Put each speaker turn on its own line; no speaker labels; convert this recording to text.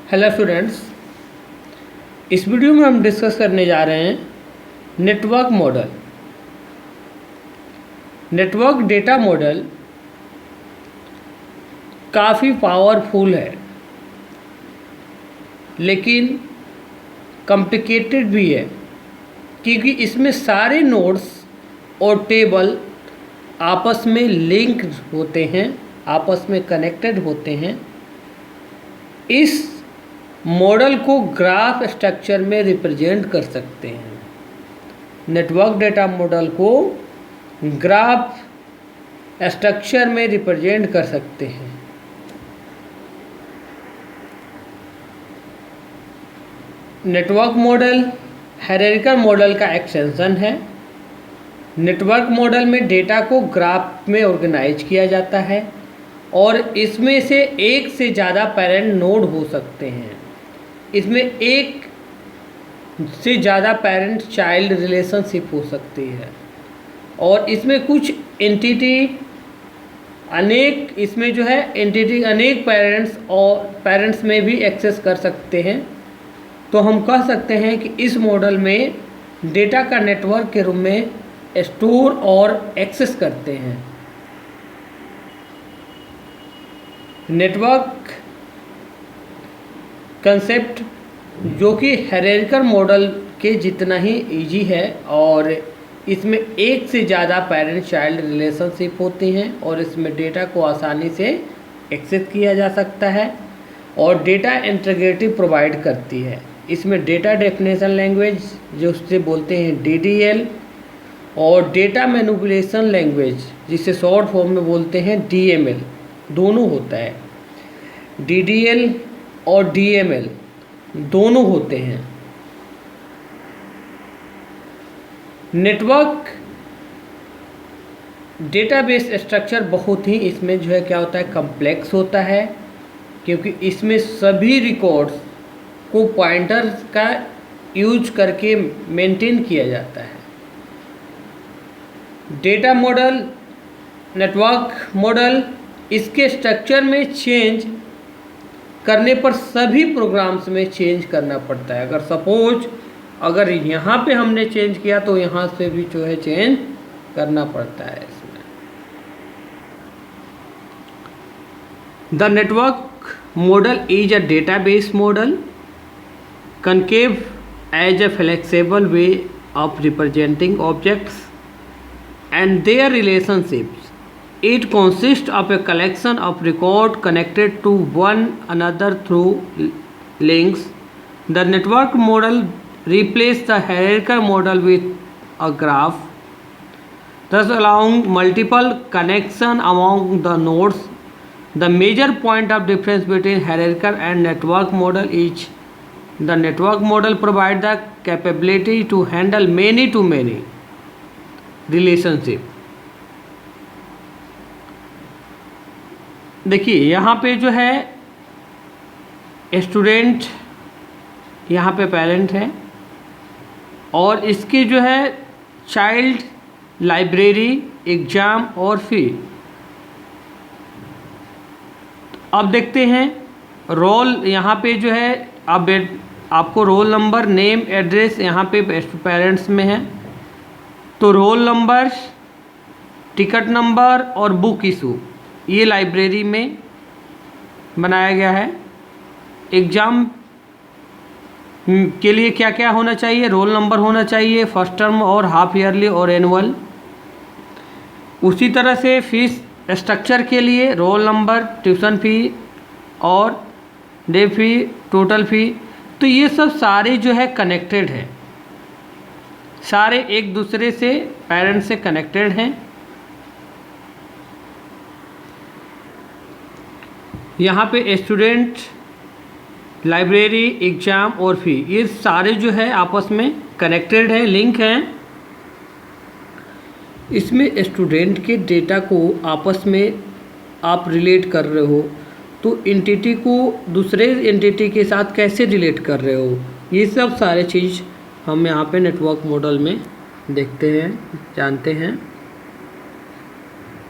Hello students, इस video में हम डिस्कस करने जा रहे हैं network model. Network data model काफ़ी पावरफुल है, लेकिन कॉम्प्लिकेटेड भी है, क्योंकि इसमें सारे नोड्स और टेबल आपस में लिंक होते हैं, आपस में कनेक्टेड होते हैं। इस मॉडल को ग्राफ स्ट्रक्चर में रिप्रेजेंट कर सकते हैं। नेटवर्क डेटा मॉडल को ग्राफ स्ट्रक्चर में रिप्रेजेंट कर सकते हैं। नेटवर्क मॉडल हायरार्किकल मॉडल का एक्सटेंशन है। नेटवर्क मॉडल में डेटा को ग्राफ में ऑर्गेनाइज किया जाता है और इसमें से एक से ज़्यादा पेरेंट नोड हो सकते हैं। इसमें एक से ज़्यादा पेरेंट चाइल्ड रिलेशनशिप हो सकती है और इसमें कुछ एंटिटी अनेक पेरेंट्स में भी एक्सेस कर सकते हैं। तो हम कह सकते हैं कि इस मॉडल में डेटा का नेटवर्क के रूप में स्टोर और एक्सेस करते हैं। नेटवर्क कंसेप्ट जो कि हायरार्किकल मॉडल के जितना ही इजी है और इसमें एक से ज़्यादा पेरेंट चाइल्ड रिलेशनशिप होती हैं और इसमें डेटा को आसानी से एक्सेस किया जा सकता है और डेटा इंटीग्रिटी प्रोवाइड करती है। इसमें डेटा डेफिनेशन लैंग्वेज जो उससे बोलते हैं DDL और डेटा मैनिपुलेशन लैंग्वेज जिसे शॉर्ट फॉर्म में बोलते हैं DML दोनों होता है। DDL और DML दोनों होते हैं। नेटवर्क डेटाबेस स्ट्रक्चर बहुत ही इसमें जो है क्या होता है कम्प्लेक्स होता है, क्योंकि इसमें सभी रिकॉर्ड्स को पॉइंटर्स का यूज करके मेंटेन किया जाता है। डेटा मॉडल नेटवर्क मॉडल इसके स्ट्रक्चर में चेंज करने पर सभी प्रोग्राम्स में चेंज करना पड़ता है। अगर यहाँ पे हमने चेंज किया तो यहाँ से भी जो है चेंज करना पड़ता है इसमें। The network model is a database model concave as a flexible way of representing objects and their relationships. It consists of a collection of records connected to one another through links. The network model replaces the hierarchical model with a graph, thus allowing multiple connections among the nodes. The major point of difference between hierarchical and network model is the network model provides the capability to handle many-to-many relationship. देखिए यहाँ पे जो है student यहाँ पे parent है और इसकी जो है चाइल्ड लाइब्रेरी एग्ज़ाम और फी। अब देखते हैं रोल यहाँ पे जो है अब आपको रोल नंबर नेम एड्रेस यहाँ पे पेरेंट्स में है, तो रोल नंबर टिकट नंबर और बुक इशू ये लाइब्रेरी में बनाया गया है। एग्ज़ाम के लिए क्या क्या होना चाहिए, रोल नंबर होना चाहिए, फर्स्ट टर्म और हाफ ईयरली और एनुअल। उसी तरह से फीस स्ट्रक्चर के लिए रोल नंबर, ट्यूशन फ़ी और डे फी, टोटल फ़ी। तो ये सब सारे जो है कनेक्टेड हैं, सारे एक दूसरे से पेरेंट्स से कनेक्टेड हैं। यहाँ पे स्टूडेंट लाइब्रेरी एग्ज़ाम और फी ये सारे जो है आपस में कनेक्टेड हैं, लिंक हैं। इसमें स्टूडेंट के डेटा को आपस में आप रिलेट कर रहे हो तो एंटिटी को दूसरे एंटिटी के साथ कैसे रिलेट कर रहे हो, ये सब सारे चीज़ हम यहाँ पे नेटवर्क मॉडल में देखते हैं, जानते हैं।